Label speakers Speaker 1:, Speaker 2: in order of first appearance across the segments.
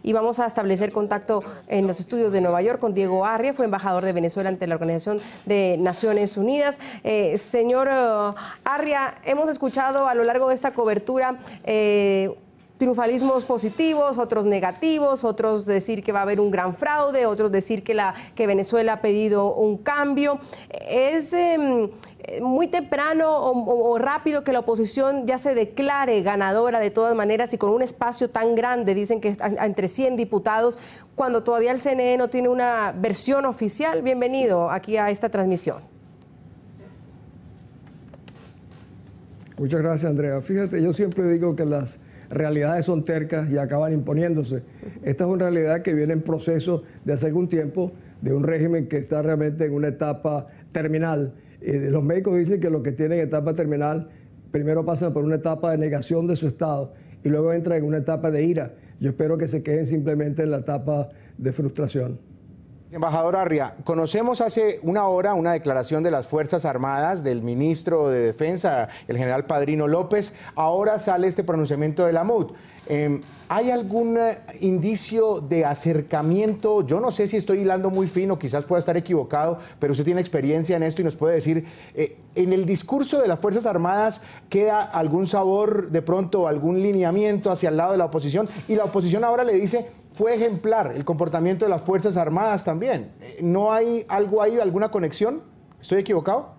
Speaker 1: y vamos a establecer contacto en los estudios de Nueva York con Diego Arria, fue embajador de Venezuela ante la Organización de Naciones Unidas. Señor Arria, hemos escuchado a lo largo de esta cobertura triunfalismos positivos, otros negativos, otros decir que va a haber un gran fraude, otros decir que Venezuela ha pedido un cambio. ¿Es muy temprano o rápido que la oposición ya se declare ganadora de todas maneras y con un espacio tan grande, dicen que entre 100 diputados, cuando todavía el CNE no tiene una versión oficial? Bienvenido aquí a esta transmisión.
Speaker 2: Muchas gracias, Andrea. Fíjate, yo siempre digo que las realidades son tercas y acaban imponiéndose. Esta es una realidad que viene en proceso de hace algún tiempo, de un régimen que está realmente en una etapa terminal. Los médicos dicen que los que tienen etapa terminal primero pasan por una etapa de negación de su estado y luego entran en una etapa de ira. Yo espero que se queden simplemente en la etapa de frustración.
Speaker 3: Embajador Arria, conocemos hace una hora una declaración de las Fuerzas Armadas, del ministro de Defensa, el general Padrino López. Ahora sale este pronunciamiento de la MUD. ¿Hay algún indicio de acercamiento? Yo no sé si estoy hilando muy fino, quizás pueda estar equivocado, pero usted tiene experiencia en esto y nos puede decir, ¿en el discurso de las Fuerzas Armadas queda algún sabor, de pronto algún lineamiento hacia el lado de la oposición? Y la oposición ahora le dice, fue ejemplar el comportamiento de las Fuerzas Armadas también. ¿No hay algo ahí, alguna conexión? ¿Estoy equivocado?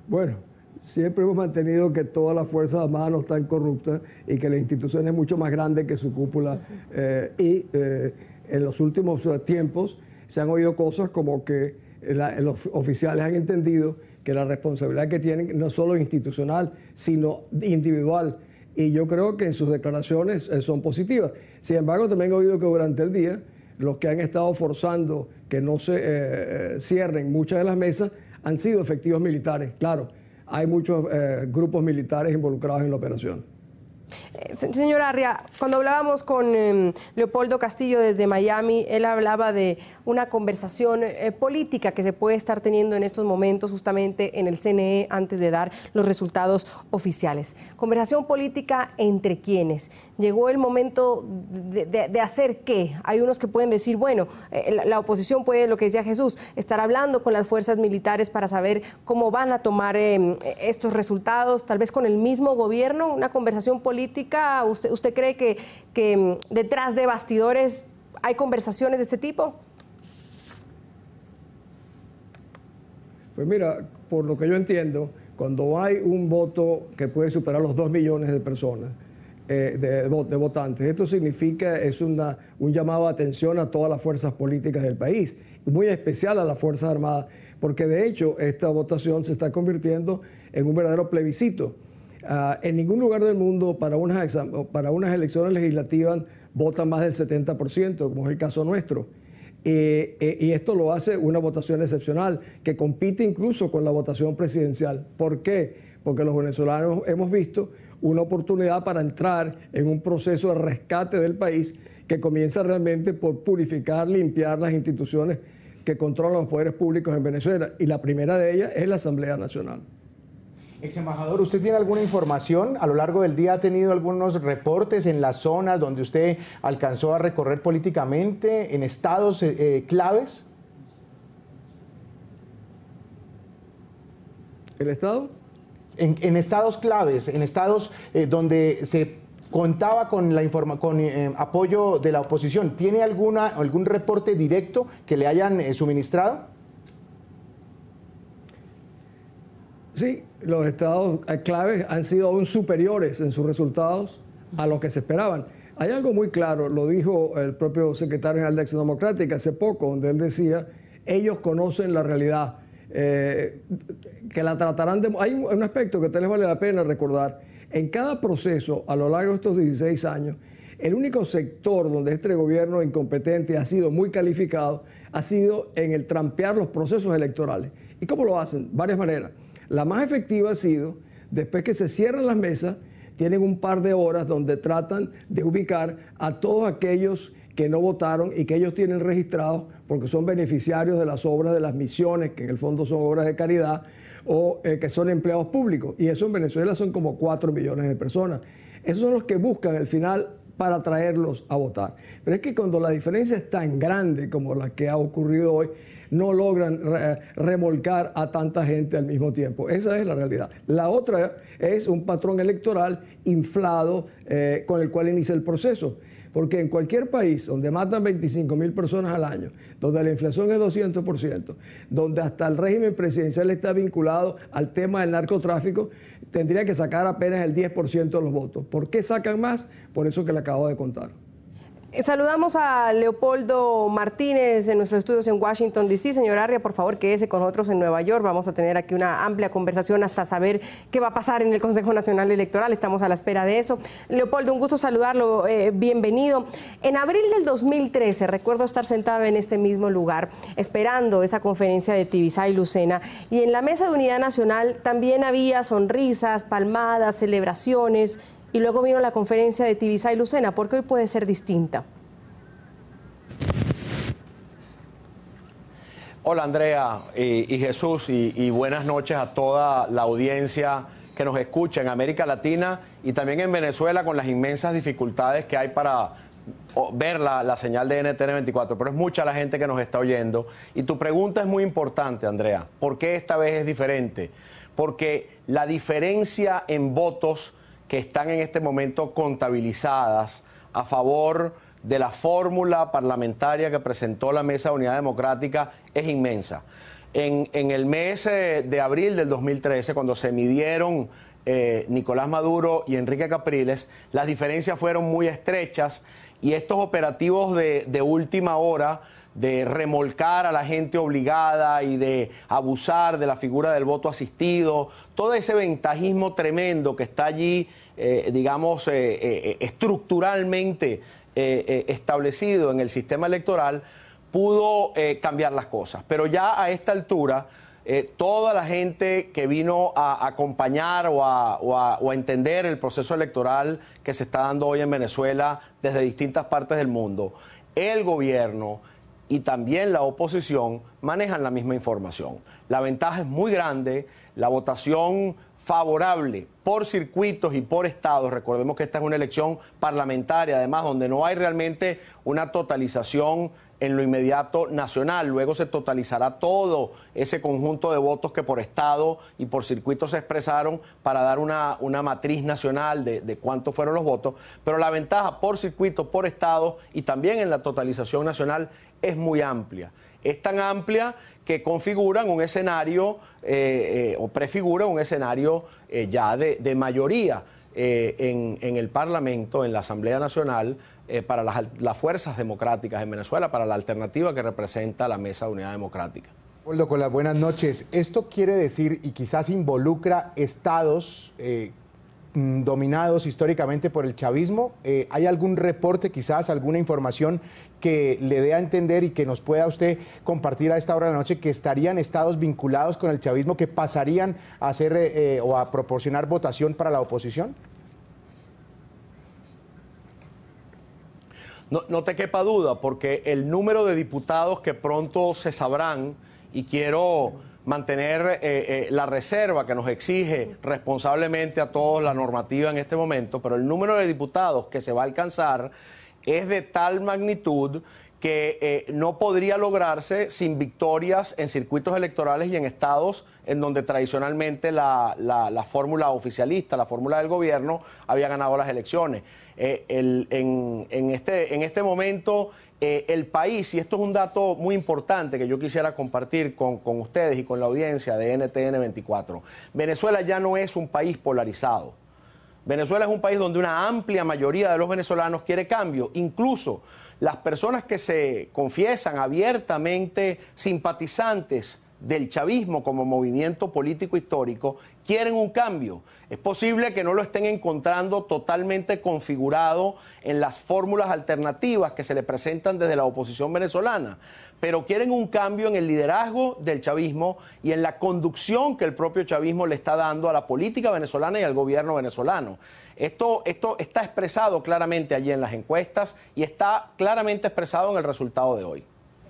Speaker 2: Bueno, siempre hemos mantenido que todas las Fuerzas Armadas no están corruptas y que la institución es mucho más grande que su cúpula. En los últimos tiempos se han oído cosas como que los oficiales han entendido que la responsabilidad que tienen no solo institucional, sino individual. Y yo creo que en sus declaraciones son positivas. Sin embargo, también he oído que durante el día los que han estado forzando que no se cierren muchas de las mesas han sido efectivos militares. Claro, hay muchos grupos militares involucrados en la operación.
Speaker 1: Señor Arria, cuando hablábamos con Leopoldo Castillo desde Miami, él hablaba de una conversación política que se puede estar teniendo en estos momentos justamente en el CNE antes de dar los resultados oficiales. Conversación política entre quiénes. Llegó el momento de hacer qué. Hay unos que pueden decir, bueno, la oposición puede, lo que decía Jesús, estar hablando con las fuerzas militares para saber cómo van a tomar estos resultados, tal vez con el mismo gobierno, una conversación política. ¿Usted cree que detrás de bastidores hay conversaciones de este tipo?
Speaker 2: Pues mira, por lo que yo entiendo, cuando hay un voto que puede superar los 2 millones de personas, de votantes, esto significa, es un llamado de atención a todas las fuerzas políticas del país, y muy especial a las Fuerzas Armadas, porque de hecho esta votación se está convirtiendo en un verdadero plebiscito. En ningún lugar del mundo para unas elecciones legislativas votan más del 70%, como es el caso nuestro. Y esto lo hace una votación excepcional, que compite incluso con la votación presidencial. ¿Por qué? Porque los venezolanos hemos visto una oportunidad para entrar en un proceso de rescate del país que comienza realmente por purificar, limpiar las instituciones que controlan los poderes públicos en Venezuela. Y la primera de ellas es la Asamblea Nacional.
Speaker 3: Ex embajador, ¿usted tiene alguna información? A lo largo del día ha tenido algunos reportes en las zonas donde usted alcanzó a recorrer políticamente, en estados claves.
Speaker 2: ¿El estado?
Speaker 3: En estados claves, en estados donde se contaba con apoyo de la oposición. ¿Tiene algún reporte directo que le hayan suministrado?
Speaker 2: Sí, los estados claves han sido aún superiores en sus resultados a lo que se esperaban. Hay algo muy claro, lo dijo el propio secretario general de Acción Democrática hace poco, donde él decía, ellos conocen la realidad, que la tratarán de... Hay un aspecto que tal vez vale la pena recordar. En cada proceso, a lo largo de estos 16 años, el único sector donde este gobierno incompetente ha sido muy calificado ha sido en el trampear los procesos electorales. ¿Y cómo lo hacen? Varias maneras. La más efectiva ha sido, después que se cierran las mesas, tienen un par de horas donde tratan de ubicar a todos aquellos que no votaron y que ellos tienen registrados porque son beneficiarios de las obras de las misiones, que en el fondo son obras de caridad, o que son empleados públicos. Y eso en Venezuela son como 4 millones de personas. Esos son los que buscan al final para atraerlos a votar. Pero es que cuando la diferencia es tan grande como la que ha ocurrido hoy, no logran remolcar a tanta gente al mismo tiempo. Esa es la realidad. La otra es un patrón electoral inflado con el cual inicia el proceso. Porque en cualquier país donde matan 25.000 personas al año, donde la inflación es 200%, donde hasta el régimen presidencial está vinculado al tema del narcotráfico, tendría que sacar apenas el 10% de los votos. ¿Por qué sacan más? Por eso que le acabo de contar.
Speaker 1: Saludamos a Leopoldo Martínez en nuestros estudios en Washington, D.C. Señor Arria, por favor, quédese con nosotros en Nueva York. Vamos a tener aquí una amplia conversación hasta saber qué va a pasar en el Consejo Nacional Electoral. Estamos a la espera de eso. Leopoldo, un gusto saludarlo. Bienvenido. En abril del 2013, recuerdo estar sentada en este mismo lugar, esperando esa conferencia de Tibisay Lucena. Y en la Mesa de Unidad Nacional también había sonrisas, palmadas, celebraciones. Y luego vino la conferencia de Tibisay Lucena. ¿Por qué hoy puede ser distinta?
Speaker 4: Hola Andrea y Jesús y buenas noches a toda la audiencia que nos escucha en América Latina y también en Venezuela con las inmensas dificultades que hay para ver la señal de NTN 24, pero es mucha la gente que nos está oyendo. Y tu pregunta es muy importante, Andrea. ¿Por qué esta vez es diferente? Porque la diferencia en votos que están en este momento contabilizadas a favor de la fórmula parlamentaria que presentó la Mesa de Unidad Democrática es inmensa. En el mes de abril del 2013, cuando se midieron Nicolás Maduro y Enrique Capriles, las diferencias fueron muy estrechas y estos operativos de última hora de remolcar a la gente obligada y de abusar de la figura del voto asistido, todo ese ventajismo tremendo que está allí, digamos, estructuralmente establecido en el sistema electoral, pudo cambiar las cosas. Pero ya a esta altura, toda la gente que vino a acompañar o a entender el proceso electoral que se está dando hoy en Venezuela desde distintas partes del mundo, el gobierno y también la oposición manejan la misma información. La ventaja es muy grande, la votación favorable por circuitos y por estados. Recordemos que esta es una elección parlamentaria, además, donde no hay realmente una totalización en lo inmediato nacional. Luego se totalizará todo ese conjunto de votos que por estado y por circuito se expresaron para dar una matriz nacional de cuántos fueron los votos. Pero la ventaja por circuito, por estado y también en la totalización nacional es muy amplia. Es tan amplia que configuran un escenario o prefiguran un escenario ya de mayoría en el Parlamento, en la Asamblea Nacional, para las fuerzas democráticas en Venezuela, para la alternativa que representa la Mesa de Unidad Democrática.
Speaker 3: Leopoldo, con las buenas noches. Esto quiere decir, y quizás involucra estados dominados históricamente por el chavismo. ¿Hay algún reporte, quizás alguna información que le dé a entender y que nos pueda usted compartir a esta hora de la noche que estarían estados vinculados con el chavismo que pasarían a hacer o a proporcionar votación para la oposición?
Speaker 4: No te quepa duda, porque el número de diputados que pronto se sabrán, y quiero mantener la reserva que nos exige responsablemente a todos la normativa en este momento, pero el número de diputados que se va a alcanzar es de tal magnitud que no podría lograrse sin victorias en circuitos electorales y en estados en donde tradicionalmente la fórmula oficialista, la fórmula del gobierno, había ganado las elecciones. En este momento, el país, y esto es un dato muy importante que yo quisiera compartir con ustedes y con la audiencia de NTN 24, Venezuela ya no es un país polarizado. Venezuela es un país donde una amplia mayoría de los venezolanos quiere cambio. Incluso las personas que se confiesan abiertamente simpatizantes del chavismo como movimiento político histórico quieren un cambio. Es posible que no lo estén encontrando totalmente configurado en las fórmulas alternativas que se le presentan desde la oposición venezolana, pero quieren un cambio en el liderazgo del chavismo y en la conducción que el propio chavismo le está dando a la política venezolana y al gobierno venezolano. Esto está expresado claramente allí en las encuestas y está claramente expresado en el resultado de hoy.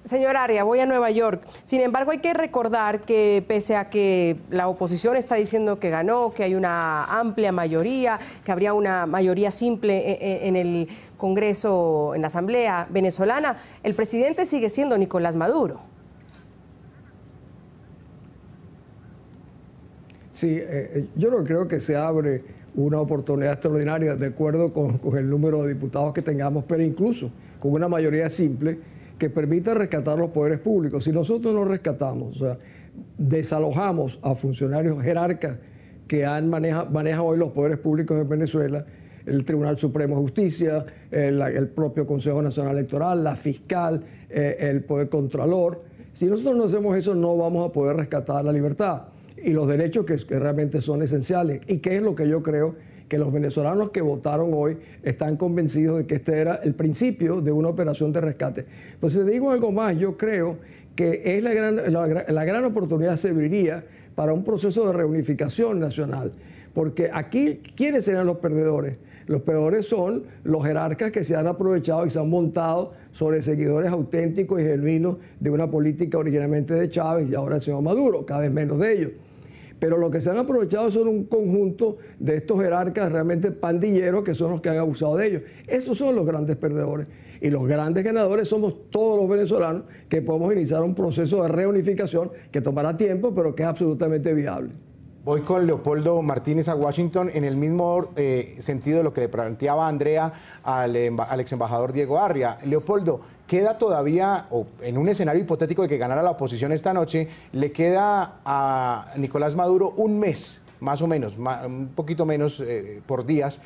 Speaker 1: Señor Aria, voy a Nueva York. Sin embargo, hay que recordar que pese a que la oposición está diciendo que ganó, que hay una amplia mayoría, que habría una mayoría simple en el Congreso, en la Asamblea venezolana, el presidente sigue siendo Nicolás Maduro.
Speaker 2: Sí, yo no creo que se abre una oportunidad extraordinaria de acuerdo con el número de diputados que tengamos, pero incluso con una mayoría simple que permita rescatar los poderes públicos. Si nosotros no rescatamos, o sea, desalojamos a funcionarios jerarcas que manejan hoy los poderes públicos en Venezuela, el Tribunal Supremo de Justicia, el propio Consejo Nacional Electoral, la fiscal, el Poder Contralor. Si nosotros no hacemos eso, no vamos a poder rescatar la libertad y los derechos que realmente son esenciales. Y que es lo que yo creo que los venezolanos que votaron hoy están convencidos de que este era el principio de una operación de rescate. Pues si te digo algo más, yo creo que es la gran oportunidad serviría para un proceso de reunificación nacional. Porque aquí, ¿quiénes serían los perdedores? Los perdedores son los jerarcas que se han aprovechado y se han montado sobre seguidores auténticos y genuinos de una política originalmente de Chávez y ahora del señor Maduro, cada vez menos de ellos. Pero lo que se han aprovechado son un conjunto de estos jerarcas realmente pandilleros que son los que han abusado de ellos. Esos son los grandes perdedores. Y los grandes ganadores somos todos los venezolanos que podemos iniciar un proceso de reunificación que tomará tiempo, pero que es absolutamente viable.
Speaker 3: Voy con Leopoldo Martínez a Washington en el mismo sentido de lo que le planteaba Andrea al ex embajador Diego Arria. Leopoldo, queda todavía, o en un escenario hipotético de que ganara la oposición esta noche, le queda a Nicolás Maduro un mes, más o menos, un poquito menos por días,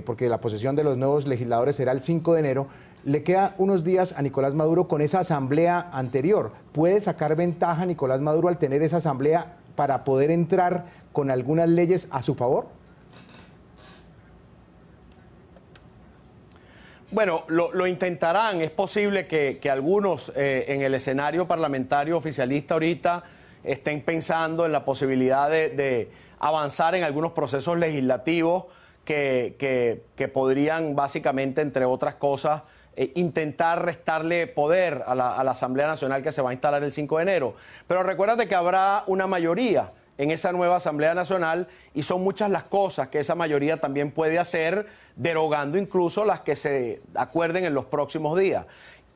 Speaker 3: porque la posesión de los nuevos legisladores será el 5 de enero. Le queda unos días a Nicolás Maduro con esa asamblea anterior. ¿Puede sacar ventaja Nicolás Maduro al tener esa asamblea para poder entrar con algunas leyes a su favor?
Speaker 4: Bueno, lo intentarán. Es posible que algunos en el escenario parlamentario oficialista ahorita estén pensando en la posibilidad de avanzar en algunos procesos legislativos que podrían básicamente, entre otras cosas, intentar restarle poder a la Asamblea Nacional que se va a instalar el 5 de enero. Pero recuérdate que habrá una mayoría en esa nueva Asamblea Nacional y son muchas las cosas que esa mayoría también puede hacer, derogando incluso las que se acuerden en los próximos días.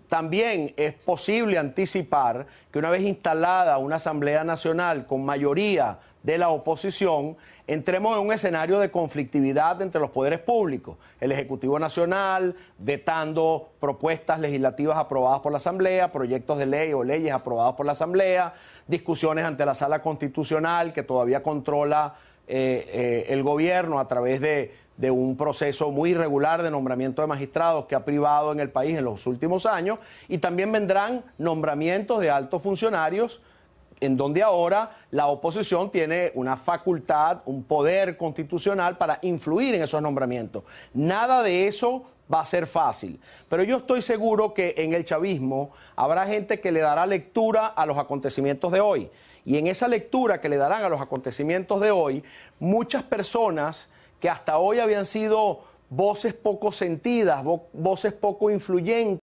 Speaker 4: También es posible anticipar que una vez instalada una Asamblea Nacional con mayoría de la oposición, entremos en un escenario de conflictividad entre los poderes públicos. El Ejecutivo Nacional vetando propuestas legislativas aprobadas por la Asamblea, proyectos de ley o leyes aprobados por la Asamblea, discusiones ante la Sala Constitucional que todavía controla el gobierno a través de un proceso muy irregular de nombramiento de magistrados que ha privado en el país en los últimos años, y también vendrán nombramientos de altos funcionarios en donde ahora la oposición tiene una facultad, un poder constitucional para influir en esos nombramientos. Nada de eso va a ser fácil, pero yo estoy seguro que en el chavismo habrá gente que le dará lectura a los acontecimientos de hoy, y en esa lectura que le darán a los acontecimientos de hoy, muchas personas que hasta hoy habían sido voces poco sentidas, voces poco influyentes,